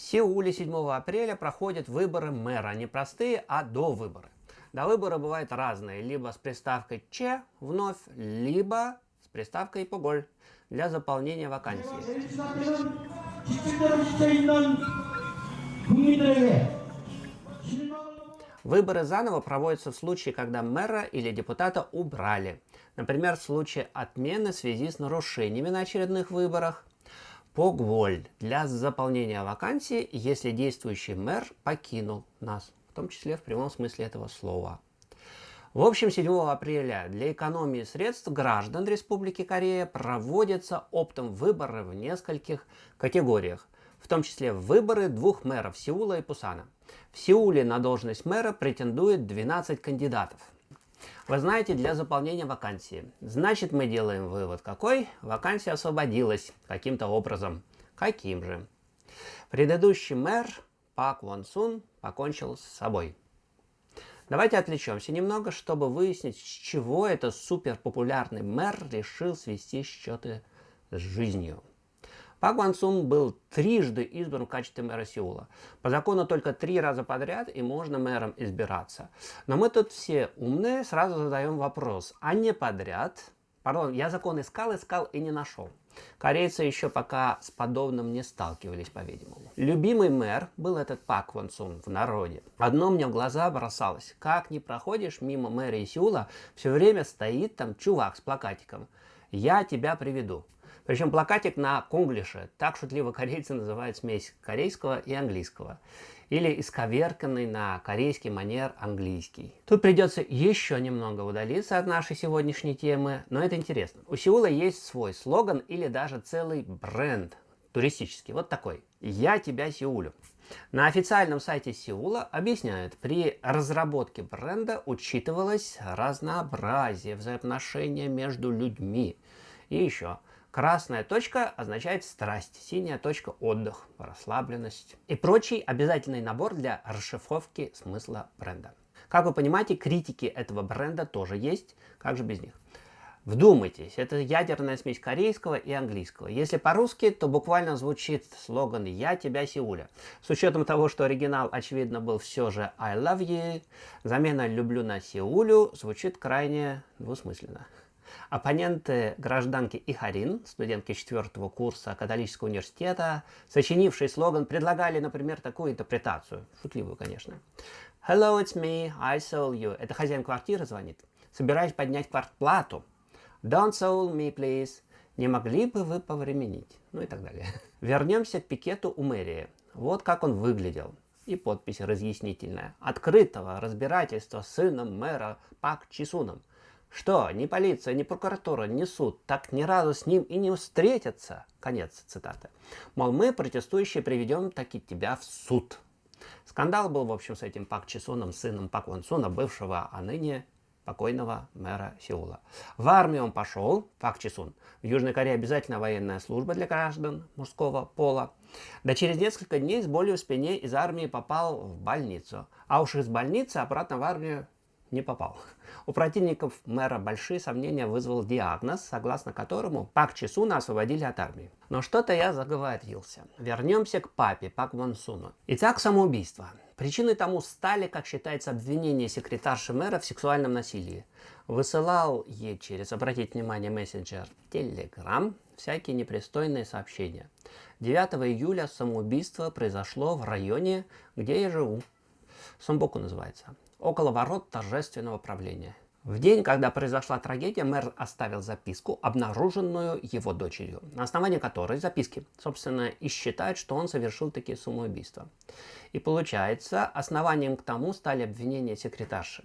Сеуле 7 апреля проходят выборы мэра, не простые, а довыборы. До выбора бывают разные, либо с приставкой «че» вновь, либо с приставкой «поголь» для заполнения вакансии. Выборы заново проводятся в случае, когда мэра или депутата убрали. Например, в случае отмены в связи с нарушениями на очередных выборах. Погволь для заполнения вакансии, если действующий мэр покинул нас, в том числе в прямом смысле этого слова. В общем, 7 апреля для экономии средств граждан Республики Корея проводятся оптом выборы в нескольких категориях, в том числе выборы двух мэров Сеула и Пусана. В Сеуле на должность мэра претендует 12 кандидатов. Вы знаете, для заполнения вакансии. Значит, мы делаем вывод какой? Вакансия освободилась каким-то образом. Каким же? Предыдущий мэр Пак Вон Сун покончил с собой. Давайте отвлечемся немного, чтобы выяснить, с чего этот суперпопулярный мэр решил свести счеты с жизнью. Пак Вон Сун был трижды избран в качестве мэра Сеула. По закону только 3 раза подряд и можно мэром избираться. Но мы тут все умные, сразу задаем вопрос, а не подряд? Пардон, я закон искал и не нашел. Корейцы еще пока с подобным не сталкивались, по-видимому. Любимый мэр был этот Пак Вон Сун в народе. Одно мне в глаза бросалось. Как не проходишь мимо мэрии Сеула, все время стоит там чувак с плакатиком. «Я тебя приведу». Причем плакатик на конглише, так шутливо корейцы называют смесь корейского и английского. Или исковерканный на корейский манер английский. Тут придется еще немного удалиться от нашей сегодняшней темы, но это интересно. У Сеула есть свой слоган или даже целый бренд туристический, вот такой. «Я тебя Сеулю». На официальном сайте Сеула объясняют, при разработке бренда учитывалось разнообразие взаимоотношения между людьми. И еще. Красная точка означает страсть, синяя точка – отдых, расслабленность и прочий обязательный набор для расшифровки смысла бренда. Как вы понимаете, критики этого бренда тоже есть, как же без них. Вдумайтесь, это ядерная смесь корейского и английского. Если по-русски, то буквально звучит слоган «Я тебя, Сеуля». С учетом того, что оригинал, очевидно, был все же «I love you», замена «люблю» на «Сеулю» звучит крайне двусмысленно. Оппоненты гражданки Ихарин, студентки 4-го курса католического университета, сочинившие слоган, предлагали, например, такую интерпретацию, шутливую, конечно. Hello, it's me, I sold you. Это хозяин квартиры звонит. Собираюсь поднять квартплату. Don't sold me, please. Не могли бы вы повременить? Ну и так далее. Вернемся к пикету у мэрии. Вот как он выглядел. И подпись разъяснительная. Открытого разбирательства с сыном мэра Пак Чисуном. Что, ни полиция, ни прокуратура, ни суд так ни разу с ним и не встретятся. Конец цитаты. Мол, мы, протестующие, приведем таки тебя в суд. Скандал был, в общем, с этим Пак Чисуном, сыном Пак Вон Суна, бывшего, а ныне покойного мэра Сеула. В армию он пошел, Пак Чисун. В Южной Корее обязательно военная служба для граждан мужского пола. Да через несколько дней с болью в спине из армии попал в больницу. А уж из больницы обратно в армию не попал. У противников мэра большие сомнения вызвал диагноз, согласно которому Пак Чисуна освободили от армии. Но что-то я заговорился. Вернемся к папе Пак Вон Суну. Итак, самоубийство. Причиной тому стали, как считается, обвинения секретарши мэра в сексуальном насилии. Высылал ей через, обратите внимание, мессенджер Telegram всякие непристойные сообщения. 9 июля самоубийство произошло в районе, где я живу. Сомбоку называется. Около ворот торжественного правления. В день, когда произошла трагедия, мэр оставил записку, обнаруженную его дочерью, на основании которой записки, собственно, и считают, что он совершил такие самоубийства. И получается, основанием к тому стали обвинения секретарши.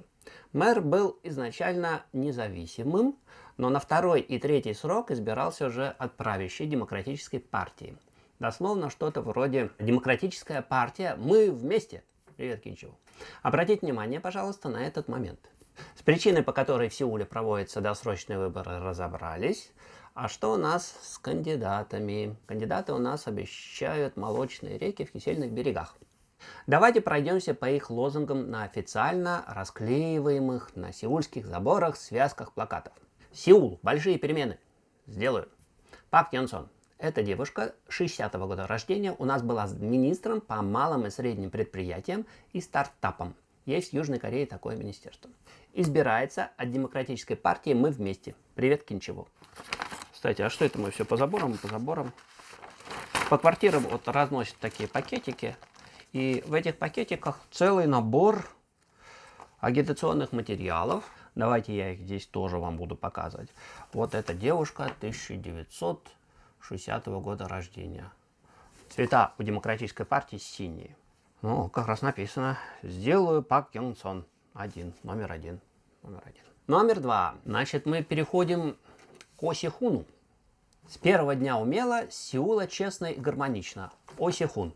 Мэр был изначально независимым, но на 2-й и 3-й срок избирался уже от правящей демократической партии. Дословно что-то вроде «Демократическая партия, мы вместе». Привет, Кинчеву. Обратите внимание, пожалуйста, на этот момент. С причиной, по которой в Сеуле проводятся досрочные выборы, разобрались. А что у нас с кандидатами? Кандидаты у нас обещают молочные реки в кисельных берегах. Давайте пройдемся по их лозунгам на официально расклеиваемых на сеульских заборах связках плакатов. Сеул. Большие перемены. Сделаю. Пак Йон Сон. Эта девушка 60-го года рождения у нас была министром по малым и средним предприятиям и стартапам. Есть в Южной Корее такое министерство. Избирается от демократической партии «Мы вместе». Привет, Кинчеву. Кстати, а что это мы все по заборам? По заборам. По квартирам вот разносят такие пакетики. И в этих пакетиках целый набор агитационных материалов. Давайте я их здесь тоже вам буду показывать. Вот эта девушка 1960 года рождения. Цвета у демократической партии синие. Ну, как раз написано. Сделаю Пак Кён Сон. Номер один. Номер два. Значит, мы переходим к О Си-хуну. С первого дня умела, с Сеула честно и гармонично. О Си-хун.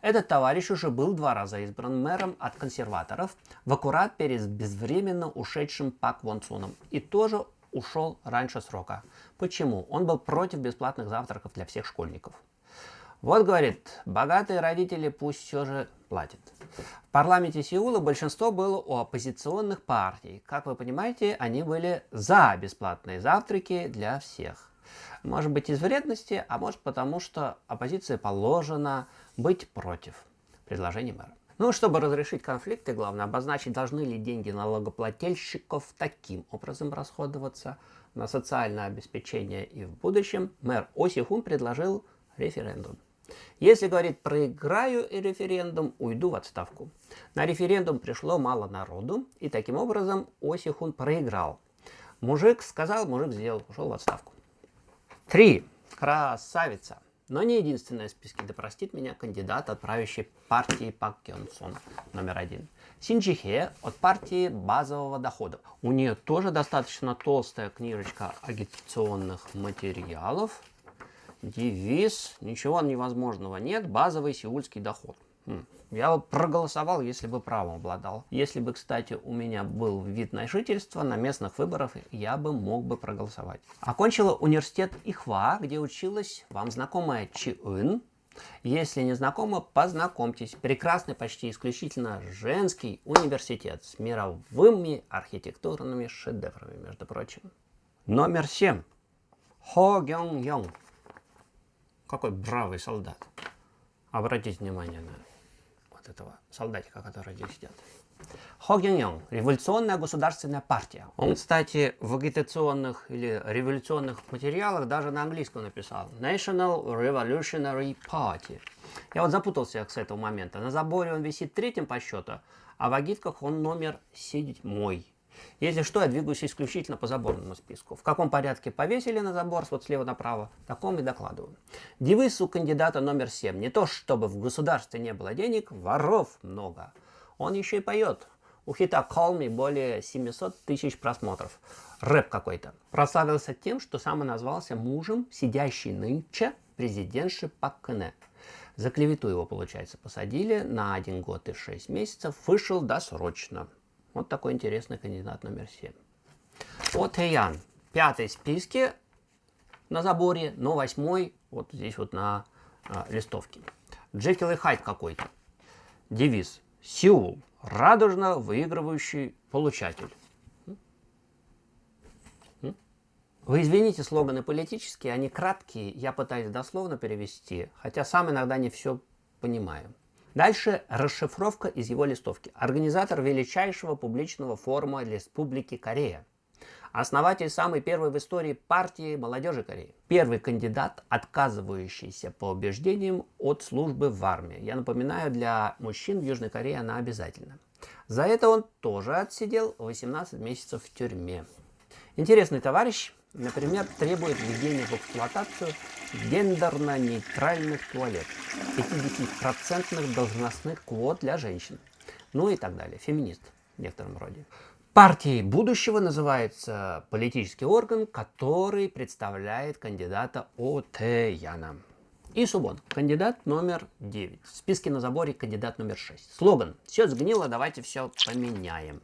Этот товарищ уже был 2 раза избран мэром от консерваторов в аккурат перед безвременно ушедшим Пак Вон Суном. И тоже ушел раньше срока. Почему? Он был против бесплатных завтраков для всех школьников. Вот, говорит, богатые родители пусть все же платят. В парламенте Сеула большинство было у оппозиционных партий. Как вы понимаете, они были за бесплатные завтраки для всех. Может быть, из вредности, а может потому, что оппозиции положено быть против предложений мэра. Ну, чтобы разрешить конфликты, главное обозначить, должны ли деньги налогоплательщиков таким образом расходоваться на социальное обеспечение и в будущем. Мэр О Си-хун предложил референдум. Если, говорит, проиграю и референдум, уйду в отставку. На референдум пришло мало народу, и таким образом О Си-хун проиграл. Мужик сказал, мужик сделал, ушел в отставку. 3. Красавица. Но не единственная в списке, да простит меня кандидат от правящей партии Пак Кён Сон, номер 1. Син Чжи Хе от партии базового дохода. У нее тоже достаточно толстая книжечка агитационных материалов. Девиз «Ничего невозможного нет, базовый сеульский доход». Я бы проголосовал, если бы правом обладал. Если бы, кстати, у меня был вид на жительство, на местных выборах я бы мог бы проголосовать. Окончила университет Ихва, где училась вам знакомая Чи Ын. Если не знакома, познакомьтесь. Прекрасный, почти исключительно женский университет с мировыми архитектурными шедеврами, между прочим. Номер 7. Хо Гён Йонг. Какой бравый солдат. Обратите внимание на вот этого солдатика, который здесь сидит. Хо Гён Йонг. Революционная государственная партия. Он, кстати, в агитационных или революционных материалах даже на английском написал. National Revolutionary Party. Я вот запутался с этого момента. На заборе он висит 3-м по счету, а в агитках он номер 7. Если что, я двигаюсь исключительно по заборному списку. В каком порядке повесили на забор, вот слева направо, таком и докладываю. Девиз у кандидата номер 7. Не то, чтобы в государстве не было денег, воров много. Он еще и поет. У хита Call Me более 700 тысяч просмотров. Рэп какой-то. Прославился тем, что сам и назвался мужем сидящей нынче президентши Пак Кын-э. За клевету его, получается, посадили на 1 год и 6 месяцев. Вышел досрочно. Вот такой интересный кандидат номер 7. О Тэйян. 5-й в списке на заборе, но 8-й вот здесь вот на листовке. Джекил и Хайд какой-то. Девиз. Сеул. Радужно выигрывающий получатель. Вы извините, слоганы политические, они краткие, я пытаюсь дословно перевести, хотя сам иногда не все понимаю. Дальше расшифровка из его листовки. Организатор величайшего публичного форума Республики Корея. Основатель самой первой в истории партии молодежи Кореи. Первый кандидат, отказывающийся по убеждениям от службы в армии. Я напоминаю, для мужчин в Южной Корее она обязательна. За это он тоже отсидел 18 месяцев в тюрьме. Интересный товарищ, например, требует введения в эксплуатацию гендерно-нейтральных туалетов, 50% должностных квот для женщин, ну и так далее. Феминист в некотором роде. Партией будущего называется политический орган, который представляет кандидата О Тэйяна. И Субон, кандидат номер 9. В списке на заборе кандидат номер 6. Слоган: «Все сгнило, давайте все поменяем».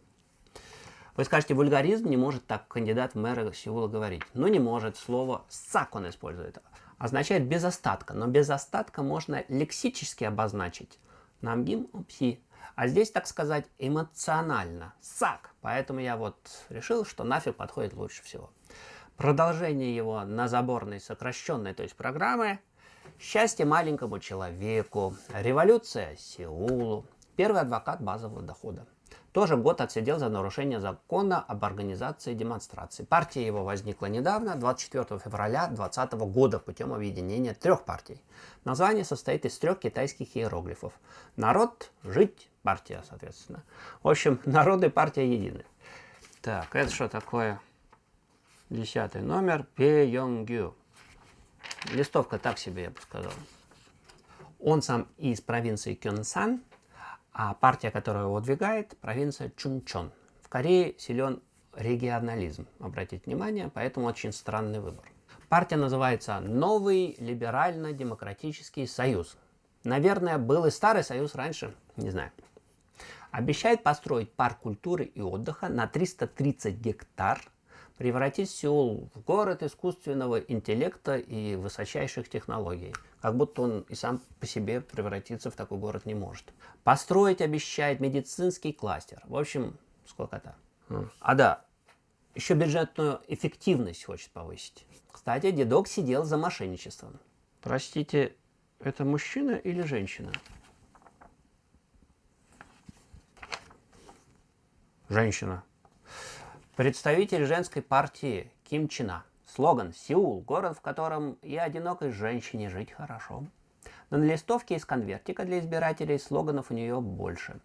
Вы скажете, вульгаризм, не может так кандидат в мэра Сеула говорить. Но не может. Слово «сак» он использует. Означает без остатка. Но без остатка можно лексически обозначить. Намгим пси. А здесь, так сказать, эмоционально. Сак. Поэтому я вот решил, что нафиг подходит лучше всего. Продолжение его на заборной сокращенной, то есть программы «Счастье маленькому человеку», «Революция Сеулу», «Первый адвокат базового дохода». Тоже год отсидел за нарушение закона об организации демонстраций. Партия его возникла недавно, 24 февраля 2020 года, путем объединения 3 партий. Название состоит из 3 китайских иероглифов. Народ, жить, партия, соответственно. В общем, народ и партия едины. Так, это что такое? 10 номер. Пеёнгю. Листовка так себе, я бы сказал. Он сам из провинции Кёнсан, а партия, которая его выдвигает, провинция Чунчон. В Корее силен регионализм, обратите внимание, поэтому очень странный выбор. Партия называется «Новый либерально-демократический союз». Наверное, был и старый союз раньше, не знаю. Обещает построить парк культуры и отдыха на 330 гектар, превратить Сеул в город искусственного интеллекта и высочайших технологий. Как будто он и сам по себе превратиться в такой город не может. Построить обещает медицинский кластер. В общем, сколько-то. А да, еще бюджетную эффективность хочет повысить. Кстати, дедок сидел за мошенничеством. Простите, это мужчина или женщина? Женщина. Представитель женской партии Ким Чина. Слоган «Сеул – город, в котором и одинокой женщине жить хорошо». Но на листовке из конвертика для избирателей слоганов у нее больше.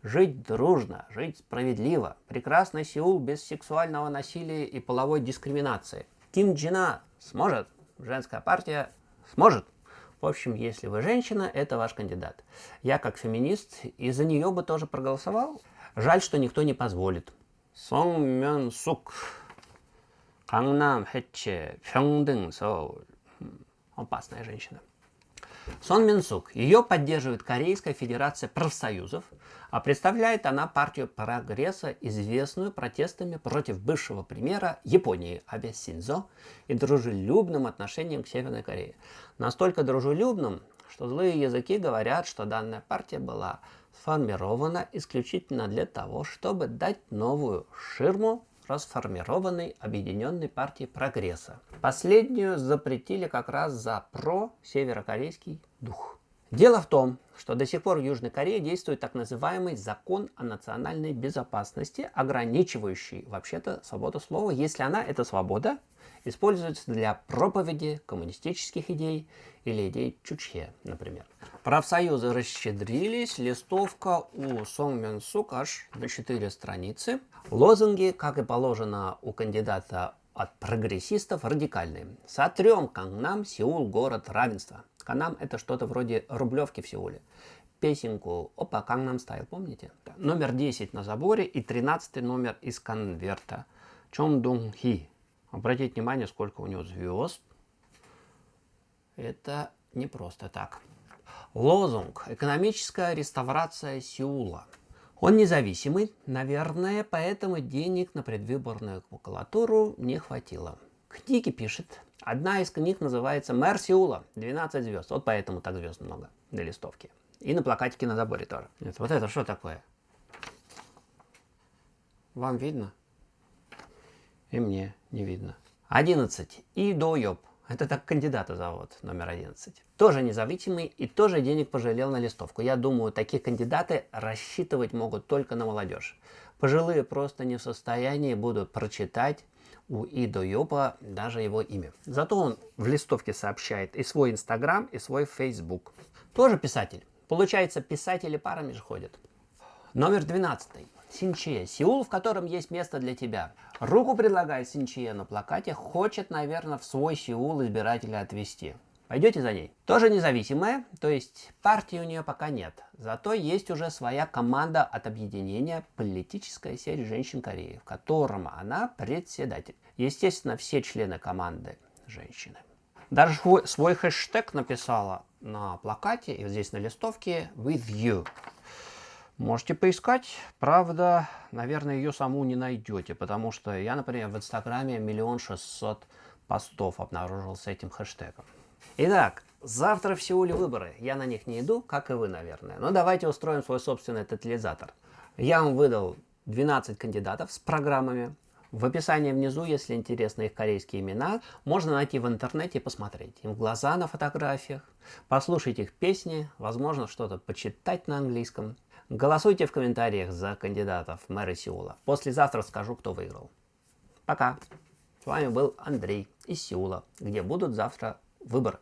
Жить дружно, жить справедливо. Прекрасный Сеул без сексуального насилия и половой дискриминации. Ким Чина сможет. Женская партия сможет. В общем, если вы женщина, это ваш кандидат. Я как феминист и за нее бы тоже проголосовал. Жаль, что никто не позволит. Сон Мён Сук. Gangnam Хэче. Пхёнгдын Сеул. Опасная женщина. Сон Мин Сук. Ее поддерживает Корейская Федерация профсоюзов, а представляет она партию прогресса, известную протестами против бывшего премьера Японии Абе Синдзо и дружелюбным отношением к Северной Корее. Настолько дружелюбным, что злые языки говорят, что данная партия была сформирована исключительно для того, чтобы дать новую ширму расформированной Объединенной партии прогресса. Последнюю запретили как раз за про-северокорейский дух. Дело в том, что до сих пор в Южной Корее действует так называемый закон о национальной безопасности, ограничивающий вообще-то свободу слова, если она, эта свобода, используется для проповеди коммунистических идей или идей Чучхе, например. Профсоюзы расщедрились, листовка у Сон Мён Сук аж на 4 страницы. Лозунги, как и положено у кандидата от прогрессистов, радикальные. Сотрем Кангнам, Сеул, город равенства. Канам это что-то вроде Рублевки в Сеуле. Песенку «Опа, Кангнам Стайл», помните? Номер 10 на заборе и 13 номер из конверта. Чондун Хи. Обратите внимание, сколько у него звезд. Это не просто так. Лозунг «Экономическая реставрация Сеула». Он независимый, наверное, поэтому денег на предвыборную макулатуру не хватило. Книги пишет. Одна из книг называется «Мэр Сеула. 12 звезд». Вот поэтому так звезд много на листовке. И на плакатике на заборе тоже. Нет, вот это что такое? Вам видно? И мне не видно. 11. И Дойоп. Это так кандидата зовут, номер 11. Тоже независимый и тоже денег пожалел на листовку. Я думаю, такие кандидаты рассчитывать могут только на молодежь. Пожилые просто не в состоянии будут прочитать у Идо Йопа даже его имя. Зато он в листовке сообщает и свой Инстаграм, и свой Фейсбук. Тоже писатель. Получается, писатели парами же ходят. Номер 12. Синчие. Сеул, в котором есть место для тебя. Руку предлагает Синчие на плакате. Хочет, наверное, в свой Сеул избирателя отвезти. Пойдете за ней? Тоже независимая, то есть партии у нее пока нет. Зато есть уже своя команда от объединения «Политическая сеть женщин Кореи», в котором она председатель. Естественно, все члены команды женщины. Даже свой хэштег написала на плакате и вот здесь на листовке «With you». Можете поискать, правда, наверное, ее саму не найдете, потому что я, например, в Инстаграме 1 600 000 постов обнаружил с этим хэштегом. Итак, завтра в Сеуле выборы. Я на них не иду, как и вы, наверное. Но давайте устроим свой собственный тотализатор. Я вам выдал 12 кандидатов с программами. В описании внизу, если интересны их корейские имена, можно найти в интернете и посмотреть им в глаза на фотографиях, послушать их песни, возможно, что-то почитать на английском. Голосуйте в комментариях за кандидатов в мэры Сеула. Послезавтра скажу, кто выиграл. Пока! С вами был Андрей из Сеула, где будут завтра выборы.